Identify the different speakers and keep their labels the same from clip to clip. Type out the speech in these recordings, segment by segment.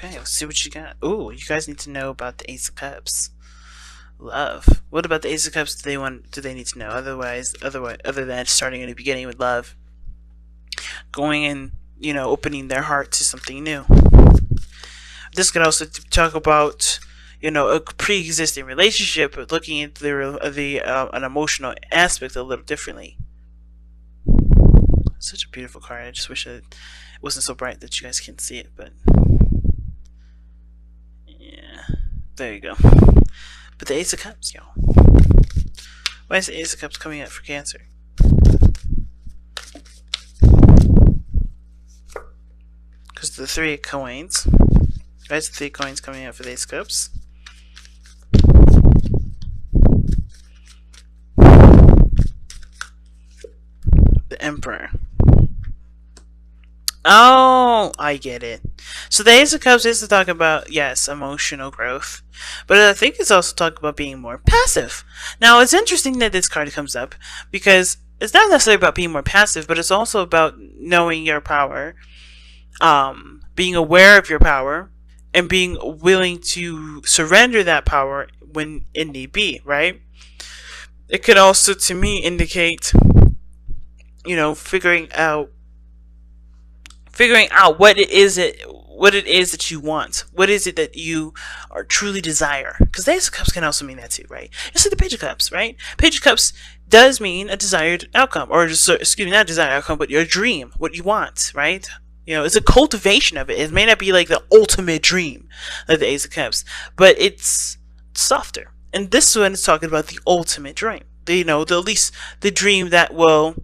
Speaker 1: Okay, let's see what you got. Ooh, you guys need to know about the Ace of Cups. Love. What about the Ace of Cups do they need to know? Other than starting in the beginning with love, going in, opening their heart to something new. This could also talk about, a pre-existing relationship, but looking at an emotional aspect a little differently. Such a beautiful card. I just wish it wasn't so bright that you guys can't see it, but yeah, there you go. But the Ace of Cups, y'all. Why is the Ace of Cups coming out for Cancer? Because the Three of Coins. Why is the Three of Coins coming out for the Ace of Cups? The Emperor. Oh, I get it. So the Ace of Cups is to talk about, yes, emotional growth, but I think it's also talking about being more passive. Now, it's interesting that this card comes up because it's not necessarily about being more passive, but it's also about knowing your power, being aware of your power, and being willing to surrender that power when it need be, right? It could also, to me, indicate, figuring out what it is that you want. What is it that you are truly desire? Because the Ace of Cups can also mean that too, right? Just like the Page of Cups, right? Page of Cups does mean a desired outcome, or just, excuse me, not a desired outcome, but your dream, what you want, right? It's a cultivation of it. It may not be like the ultimate dream, like the Ace of Cups, but it's softer. And this one is talking about the ultimate dream. At least the dream that will,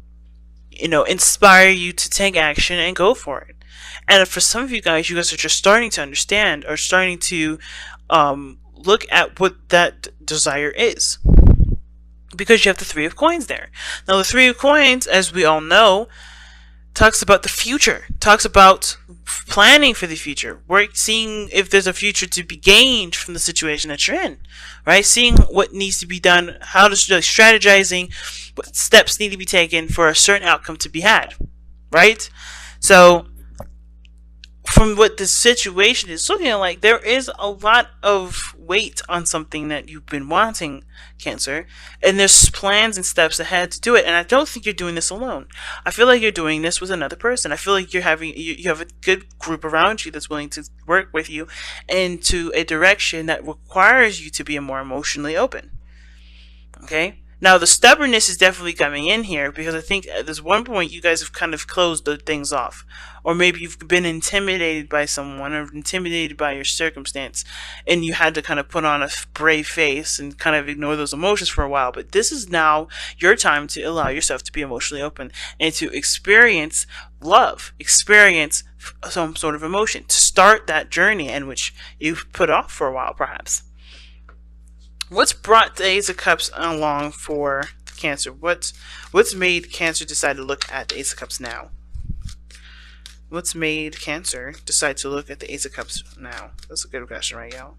Speaker 1: inspire you to take action and go for it. And for some of you guys are just starting to understand, or starting to look at what that desire is, because you have the Three of Coins there. Now, the Three of Coins, as we all know, talks about the future, talks about planning for the future, seeing if there's a future to be gained from the situation that you're in, right? Seeing what needs to be done, how to strategizing, what steps need to be taken for a certain outcome to be had, right? So, from what the situation is looking like, there is a lot of weight on something that you've been wanting, Cancer, and there's plans and steps ahead to do it. And I don't think you're doing this alone. I feel like you're doing this with another person. I feel like you have a good group around you that's willing to work with you into a direction that requires you to be more emotionally open. Okay? Now, the stubbornness is definitely coming in here, because I think at this one point you guys have kind of closed the things off. Or maybe you've been intimidated by someone, or intimidated by your circumstance, and you had to kind of put on a brave face and kind of ignore those emotions for a while. But this is now your time to allow yourself to be emotionally open and to experience love, experience some sort of emotion, to start that journey in which you've put off for a while, perhaps. What's brought the Ace of Cups along for Cancer? What's made Cancer decide to look at the Ace of Cups now? What's made Cancer decide to look at the Ace of Cups now? That's a good question, right, y'all?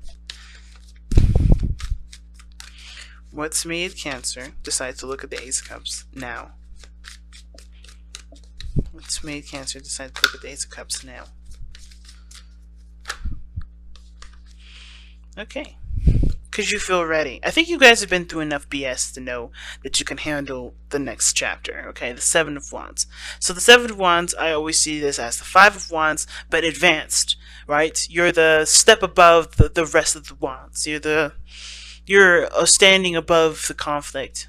Speaker 1: What's made Cancer decide to look at the Ace of Cups now? What's made Cancer decide to look at the Ace of Cups now? Okay. Because you feel ready. I think you guys have been through enough BS to know that you can handle the next chapter, okay? The Seven of Wands. So the Seven of Wands, I always see this as the Five of Wands, but advanced, right? You're the step above the rest of the wands. You're standing above the conflict.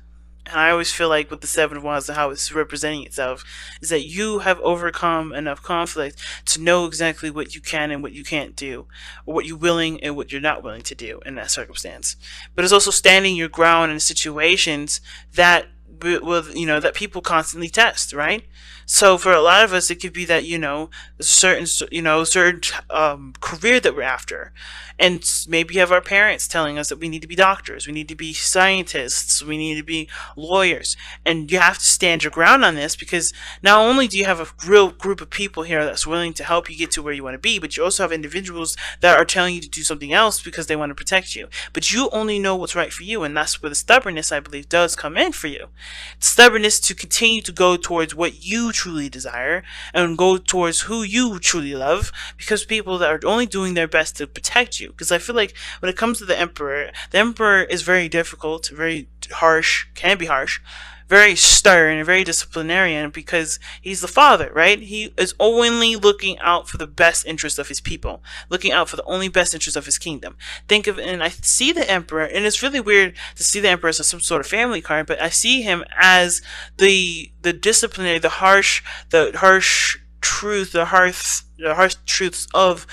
Speaker 1: And I always feel like with the Seven of Wands and how it's representing itself is that you have overcome enough conflict to know exactly what you can and what you can't do, or what you're willing and what you're not willing to do in that circumstance. But it's also standing your ground in situations that that people constantly test, right? So for a lot of us, it could be that a certain career that we're after, and maybe you have our parents telling us that we need to be doctors, we need to be scientists, we need to be lawyers, and you have to stand your ground on this, because not only do you have a real group of people here that's willing to help you get to where you want to be, but you also have individuals that are telling you to do something else because they want to protect you. But you only know what's right for you, and that's where the stubbornness, I believe, does come in for you. Stubbornness to continue to go towards what you truly desire and go towards who you truly love, because people that are only doing their best to protect you. Because I feel like when it comes to the emperor is very difficult, very harsh, can be harsh, very stern and very disciplinarian, because he's the father, right? He is only looking out for the best interest of his people, looking out for the only best interest of his kingdom. Think of, and I see the emperor, and it's really weird to see the emperor as some sort of family card, but I see him as the disciplinary, the harsh truth, the harsh truths of,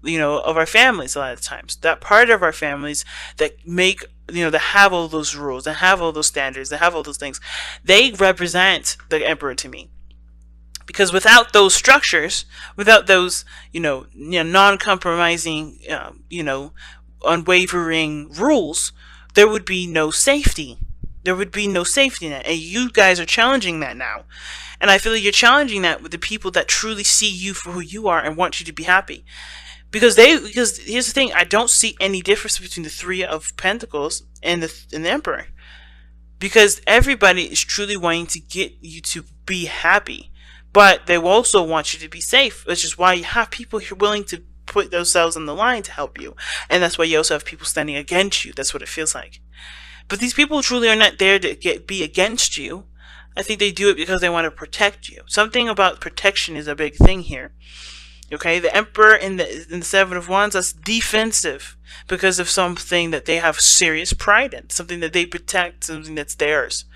Speaker 1: of our families. A lot of times, that part of our families that make, that have all those rules, that have all those standards, that have all those things, they represent the emperor to me. Because without those structures, without those, non-compromising, unwavering rules, there would be no safety. There would be no safety net. And you guys are challenging that now. And I feel like you're challenging that with the people that truly see you for who you are and want you to be happy. Because here's the thing, I don't see any difference between the Three of Pentacles and the Emperor. Because everybody is truly wanting to get you to be happy. But they also want you to be safe, which is why you have people who are willing to put themselves on the line to help you. And that's why you also have people standing against you. That's what it feels like. But these people truly are not there to be against you. I think they do it because they want to protect you. Something about protection is a big thing here. Okay, the Emperor in the Seven of Wands, that's defensive because of something that they have serious pride in, something that they protect, something that's theirs.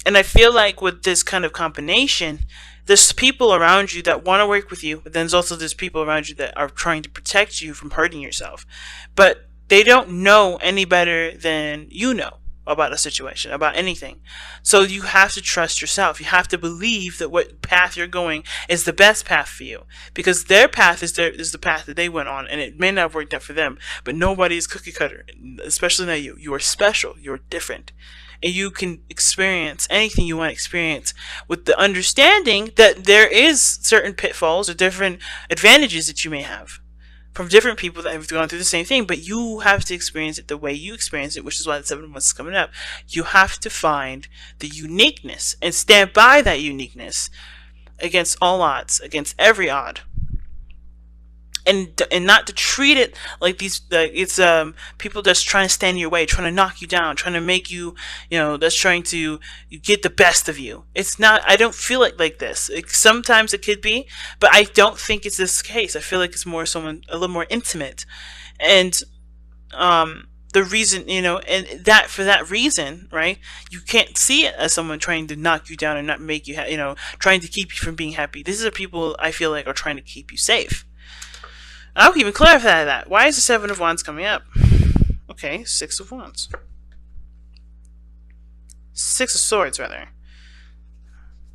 Speaker 1: And I feel like with this kind of combination, there's people around you that want to work with you, but then there's people around you that are trying to protect you from hurting yourself. But they don't know any better than you know about a situation, about anything. So you have to trust yourself. You have to believe that what path you're going is the best path for you, because their path is the path that they went on, and it may not have worked out for them. But nobody is cookie cutter, especially not you. You are special. You're different, and you can experience anything you want to experience with the understanding that there is certain pitfalls or different advantages that you may have from different people that have gone through the same thing, but you have to experience it the way you experience it, which is why the Seven of Wands is coming up. You have to find the uniqueness and stand by that uniqueness against all odds, against every odd. And not to treat it like it's people that's trying to stand in your way, trying to knock you down, trying to make you, that's trying to get the best of you. It's not. I don't feel like this. Sometimes it could be, but I don't think it's this case. I feel like it's more someone a little more intimate, and the reason, and that for that reason, right? You can't see it as someone trying to knock you down and not make you, trying to keep you from being happy. These are people I feel like are trying to keep you safe. I'll even clarify that. Why is the Seven of Wands coming up? Okay, Six of Wands. Six of Swords, rather.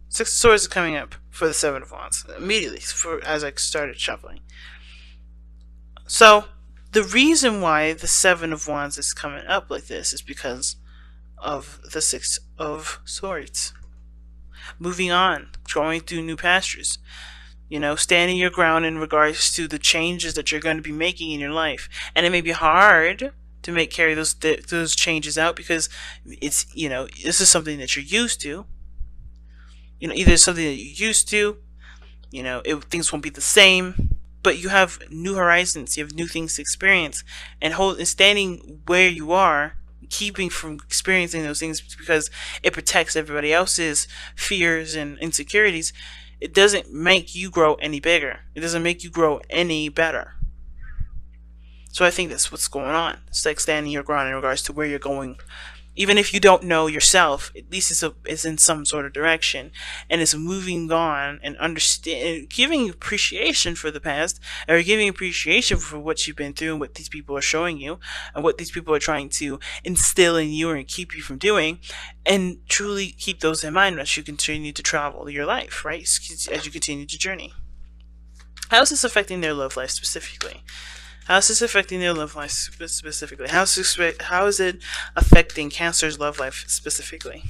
Speaker 1: Six of Swords is coming up for the Seven of Wands immediately as I started shuffling. So, the reason why the Seven of Wands is coming up like this is because of the Six of Swords. Moving on, going through new pastures. Standing your ground in regards to the changes that you're going to be making in your life. And it may be hard to carry those changes out because it's, this is something that you're used to. Either something that you're used to, things won't be the same, but you have new horizons, you have new things to experience. And standing where you are, keeping from experiencing those things because it protects everybody else's fears and insecurities, it doesn't make you grow any bigger. It doesn't make you grow any better. So I think that's what's going on. It's like standing your ground in regards to where you're going. Even if you don't know yourself, at least it's in some sort of direction. And it's moving on and giving appreciation for the past, or giving appreciation for what you've been through and what these people are showing you, and what these people are trying to instill in you and keep you from doing. And truly keep those in mind as you continue to travel your life, right? As you continue to journey. How is this affecting their love life specifically? How is this affecting their love life specifically? How is it affecting Cancer's love life specifically?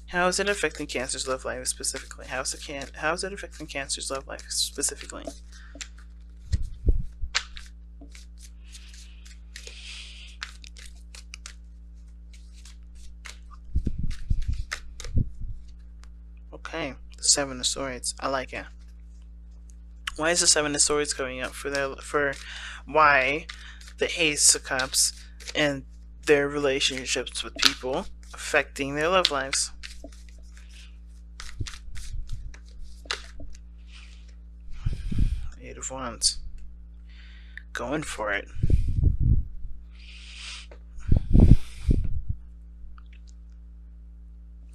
Speaker 1: How is it affecting Cancer's love life specifically? How is it affecting Cancer's love life specifically? Okay, the Seven of Swords. I like it. Why is the Seven of Swords coming up for why the Ace of Cups and their relationships with people affecting their love lives? Eight of Wands. Going for it.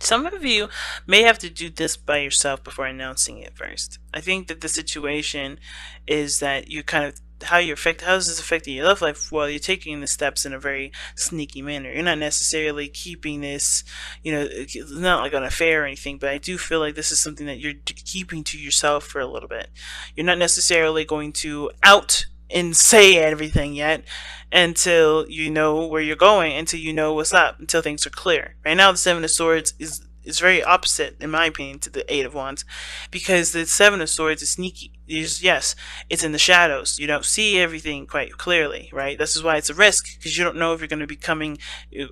Speaker 1: Some of you may have to do this by yourself before announcing it first. I think that the situation is that you kind of how does this affecting your love life? Well, you're taking the steps in a very sneaky manner. You're not necessarily keeping this, it's not like an affair or anything, but I do feel like this is something that you're keeping to yourself for a little bit. You're not necessarily going to out and say everything yet until you know where you're going, until you know what's up, until things are clear. Right now, the Seven of Swords is very opposite, in my opinion, to the Eight of Wands, because the Seven of Swords is sneaky. Yes, it's in the shadows. You don't see everything quite clearly, right? This is why it's a risk, because you don't know if you're going to be coming,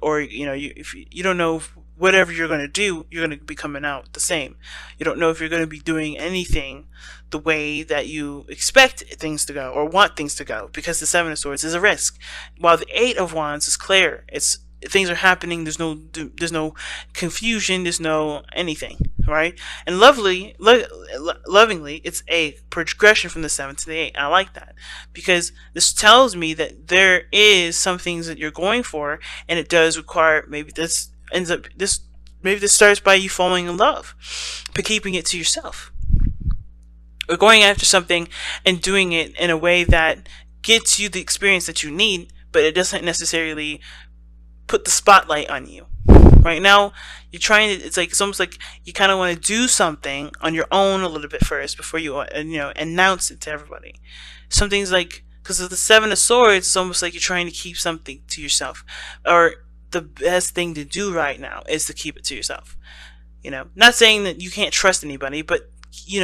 Speaker 1: or if you don't know if whatever you're going to do, you're going to be coming out the same. You don't know if you're going to be doing anything the way that you expect things to go or want things to go, because the Seven of Swords is a risk, while the Eight of Wands is clear. It's things are happening. There's no confusion. There's no anything, right? And lovingly, it's a progression from the 7 to the 8. I like that, because this tells me that there is some things that you're going for, and it does require maybe this starts by you falling in love, but keeping it to yourself, or going after something and doing it in a way that gets you the experience that you need, but it doesn't necessarily put the spotlight on you. Right now, you're trying to, it's almost like you kind of want to do something on your own a little bit first before you announce it to everybody. Something's like, because of the Seven of Swords, it's almost like you're trying to keep something to yourself, or the best thing to do right now is to keep it to yourself. Not saying that you can't trust anybody, but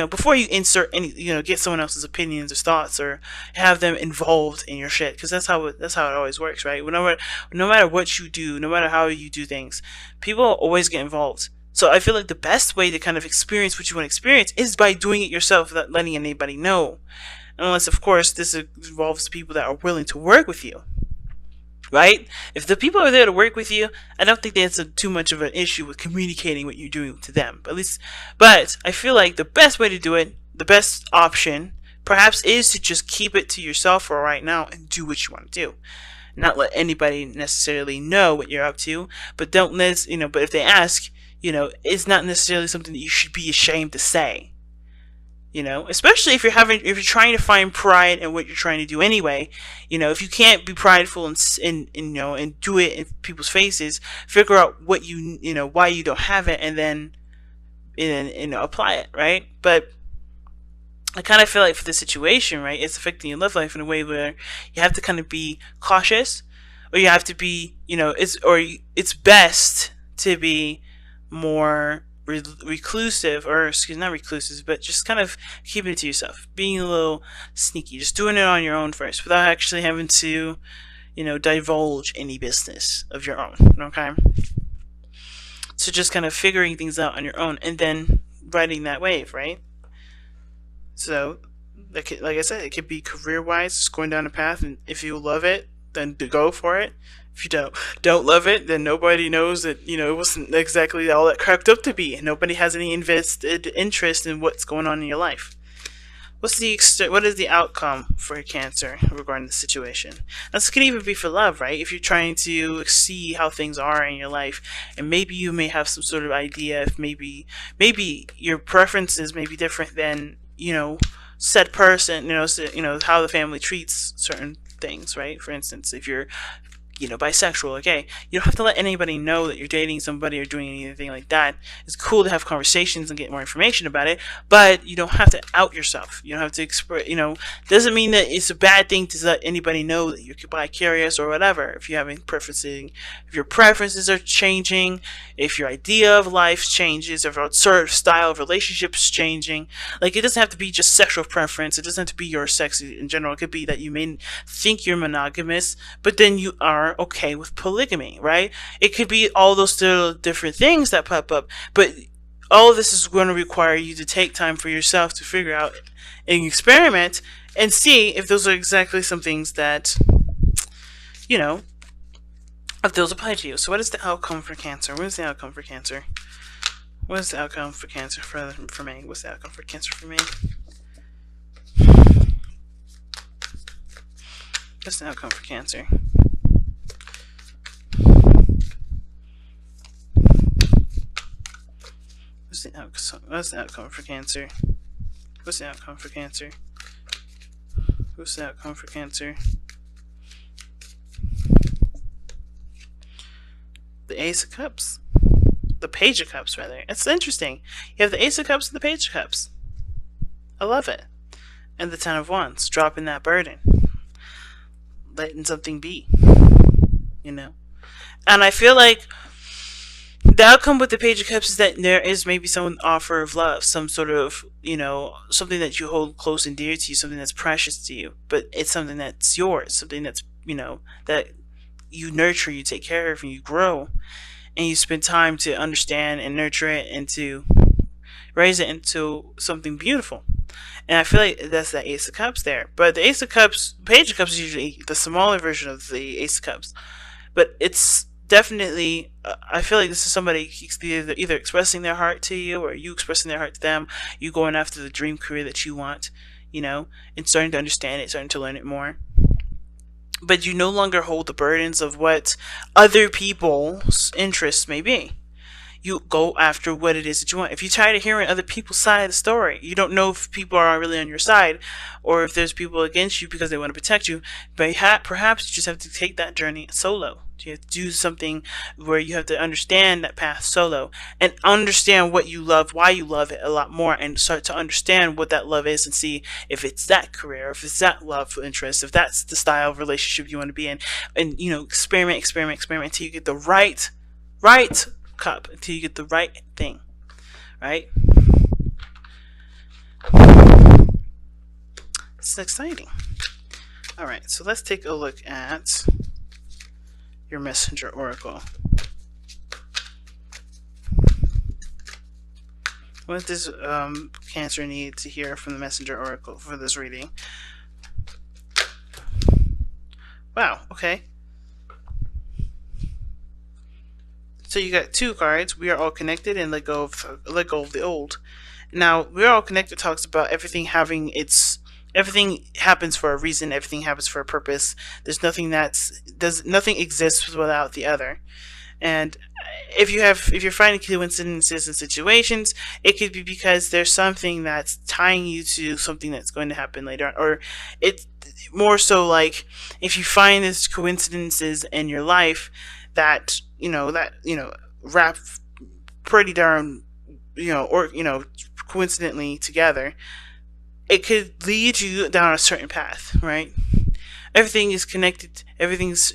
Speaker 1: before you insert any, get someone else's opinions or thoughts, or have them involved in your shit, because that's how it always works, right? No matter what you do, no matter how you do things, people always get involved. So I feel like the best way to kind of experience what you want to experience is by doing it yourself without letting anybody know, unless of course this involves people that are willing to work with you. Right? If the people are there to work with you, I don't think that's too much of an issue with communicating what you're doing to them. But I feel like the best way to do it, the best option, perhaps, is to just keep it to yourself for right now and do what you want to do. Not let anybody necessarily know what you're up to, but but if they ask, it's not necessarily something that you should be ashamed to say. Especially if you're trying to find pride in what you're trying to do anyway. If you can't be prideful and do it in people's faces, figure out what why you don't have it, and then apply it, right? But I kind of feel like for this situation, right, it's affecting your love life in a way where you have to kind of be cautious, or you have to be, it's best to be more reclusive, or not reclusive, but just kind of keeping it to yourself, being a little sneaky, just doing it on your own first without actually having to divulge any business of your own. Okay, so just kind of figuring things out on your own and then riding that wave, right? So like I said, it could be career wise, just going down a path, and if you love it, then go for it. If you don't love it, then nobody knows that it wasn't exactly all that cracked up to be, and nobody has any invested interest in what's going on in your life. What is the outcome for Cancer regarding the situation? This could even be for love, right? If you're trying to see how things are in your life, and maybe you may have some sort of idea if maybe your preferences may be different than said person, how the family treats certain things, right? For instance, if you're bisexual or gay, you don't have to let anybody know that you're dating somebody or doing anything like that. It's cool to have conversations and get more information about it, but you don't have to out yourself. You don't have to express, doesn't mean that it's a bad thing to let anybody know that you're bi-curious or whatever. If you're having preferences, if your preferences are changing, if your idea of life changes, if your sort of style of relationships changing, like, it doesn't have to be just sexual preference. It doesn't have to be your sex in general. It could be that you may think you're monogamous, but then you are okay with polygamy, right? It could be all those different things that pop up, but All of this is going to require you to take time for yourself to figure out and experiment and see if those are exactly some things that, you know, if those apply to you. So what is the outcome for Cancer? What is the outcome for Cancer? What is the outcome for Cancer for me? What's the outcome for Cancer for me? What's the outcome for Cancer? What's the outcome for Cancer? What's the outcome for Cancer? What's the outcome for Cancer? The Ace of Cups. The Page of Cups, rather. It's interesting. You have the Ace of Cups and the Page of Cups. I love it. And the Ten of Wands. Dropping that burden. Letting something be. You know? And I feel like the outcome with the Page of Cups is that there is maybe some offer of love. Some sort of, something that you hold close and dear to you. Something that's precious to you. But it's something that's yours. Something that's, that you nurture, you take care of, and you grow. And you spend time to understand and nurture it and to raise it into something beautiful. And I feel like that's the Ace of Cups there. But the Ace of Cups, Page of Cups is usually the smaller version of the Ace of Cups. But it's definitely, I feel like this is somebody either expressing their heart to you or you expressing their heart to them. You going after the dream career that you want, and starting to understand it, starting to learn it more. But you no longer hold the burdens of what other people's interests may be. You go after what it is that you want. If you're tired of hearing other people's side of the story, you don't know if people are really on your side or if there's people against you because they want to protect you, but perhaps you just have to take that journey solo. You have to do something where you have to understand that path solo and understand what you love, why you love it a lot more, and start to understand what that love is and see if it's that career, if it's that love interest, if that's the style of relationship you want to be in. And, experiment until you get the right cup, until you get the right thing, right? It's exciting. All right, so let's take a look at your messenger oracle. What does Cancer need to hear from the messenger oracle for this reading? Wow, okay. So you got two cards. We are all connected and let go of the old. Now, we are all connected talks about everything happens for a reason, everything happens for a purpose. There's nothing nothing exists without the other. And if you're finding coincidences in situations, it could be because there's something that's tying you to something that's going to happen later on, or it's more so like if you find these coincidences in your life that wrap pretty darn coincidentally together, it could lead you down a certain path, right? Everything is connected. Everything's,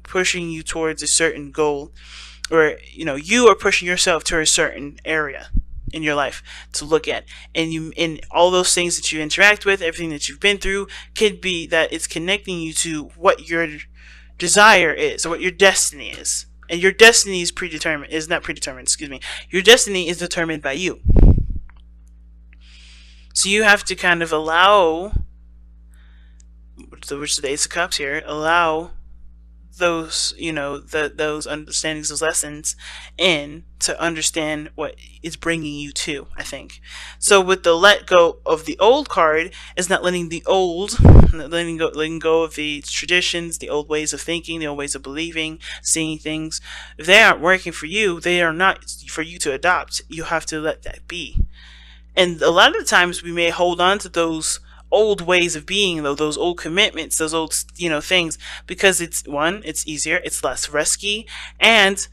Speaker 1: pushing you towards a certain goal, or, you are pushing yourself to a certain area in your life to look at. And all those things that you interact with, everything that you've been through, could be that it's connecting you to what your desire is, or what your destiny is. And your destiny is your destiny is determined by you. So you have to kind of allow, which is the Ace of Cups here, allow those, those understandings, those lessons in to understand what is bringing you to, I think. So with the let go of the old card, is not letting go of the traditions, the old ways of thinking, the old ways of believing, seeing things. If they aren't working for you, they are not for you to adopt. You have to let that be. And a lot of the times we may hold on to those old ways of being, though, those old commitments, those old, things, because it's easier, it's less risky, and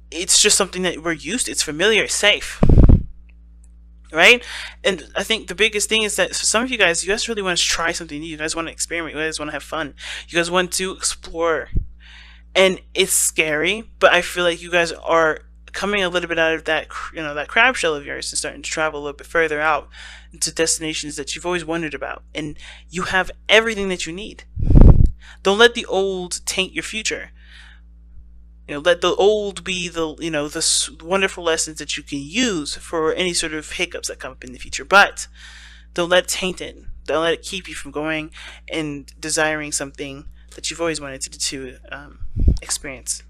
Speaker 1: it's just something that we're used to. It's familiar, it's safe, right? And I think the biggest thing is that for some of you guys really want to try something new. You guys want to experiment. You guys want to have fun. You guys want to explore, and it's scary, but I feel like you guys are coming a little bit out of that, that crab shell of yours and starting to travel a little bit further out into destinations that you've always wondered about. And you have everything that you need. Don't let the old taint your future. Let the old be the the wonderful lessons that you can use for any sort of hiccups that come up in the future. But don't let it taint it. Don't let it keep you from going and desiring something that you've always wanted to experience.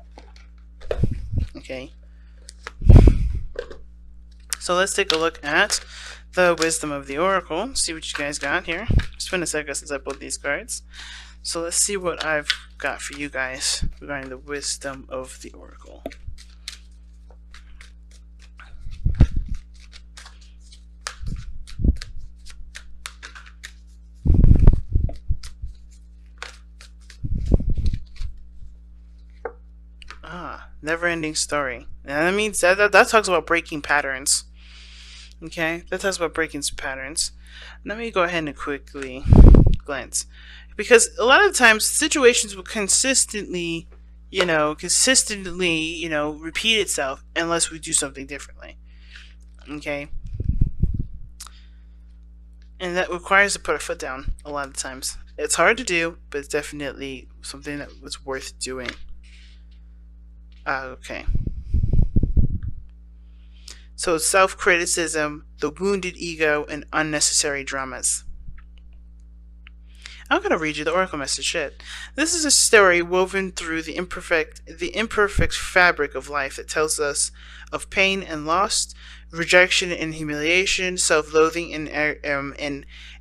Speaker 1: Okay. So let's take a look at the wisdom of the oracle. See what you guys got here. It's been a second since I pulled these cards. So let's see what I've got for you guys regarding the wisdom of the oracle. Never-ending story. And that means that talks about breaking patterns. Okay, that talks about breaking patterns. Let me go ahead and quickly glance, because a lot of times situations will consistently repeat itself unless we do something differently. Okay, and that requires to put our foot down a lot of times. It's hard to do, but it's definitely something that was worth doing. Okay. So self-criticism, the wounded ego, and unnecessary dramas. I'm gonna read you the oracle message. Shit. This is a story woven through the imperfect fabric of life that tells us of pain and loss, rejection and humiliation, self-loathing and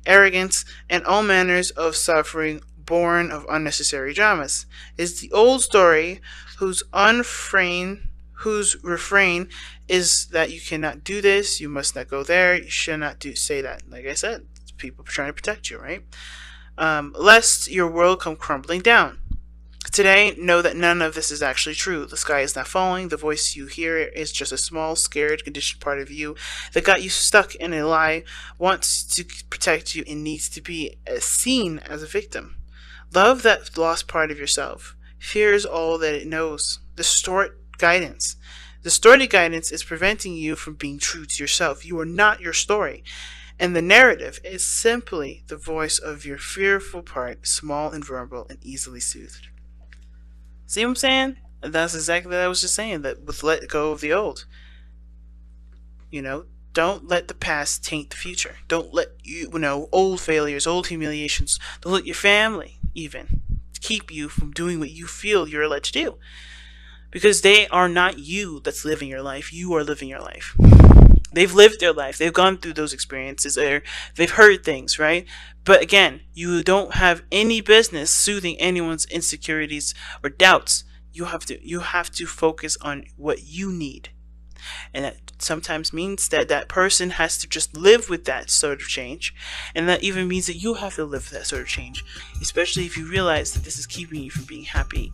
Speaker 1: arrogance, and all manners of suffering born of unnecessary dramas. It's the old story whose refrain is that you cannot do this, you must not go there, you should not say that. Like I said, people trying to protect you, right? Lest your world come crumbling down. Today, know that none of this is actually true. The sky is not falling. The voice you hear is just a small, scared, conditioned part of you that got you stuck in a lie, wants to protect you, and needs to be seen as a victim. Love that lost part of yourself. Fear is all that it knows. Distort guidance. Distorted guidance is preventing you from being true to yourself. You are not your story. And the narrative is simply the voice of your fearful part, small and vulnerable and easily soothed. See what I'm saying? That's exactly what I was just saying, that with let go of the old. Don't let the past taint the future. Don't let old failures, old humiliations, don't let your family even keep you from doing what you feel you're allowed to do. Because they are not you that's living your life. You are living your life. They've lived their life. They've gone through those experiences. They've heard things, right? But again, you don't have any business soothing anyone's insecurities or doubts. You have to focus on what you need. And that sometimes means that that person has to just live with that sort of change. And that even means that you have to live with that sort of change. Especially if you realize that this is keeping you from being happy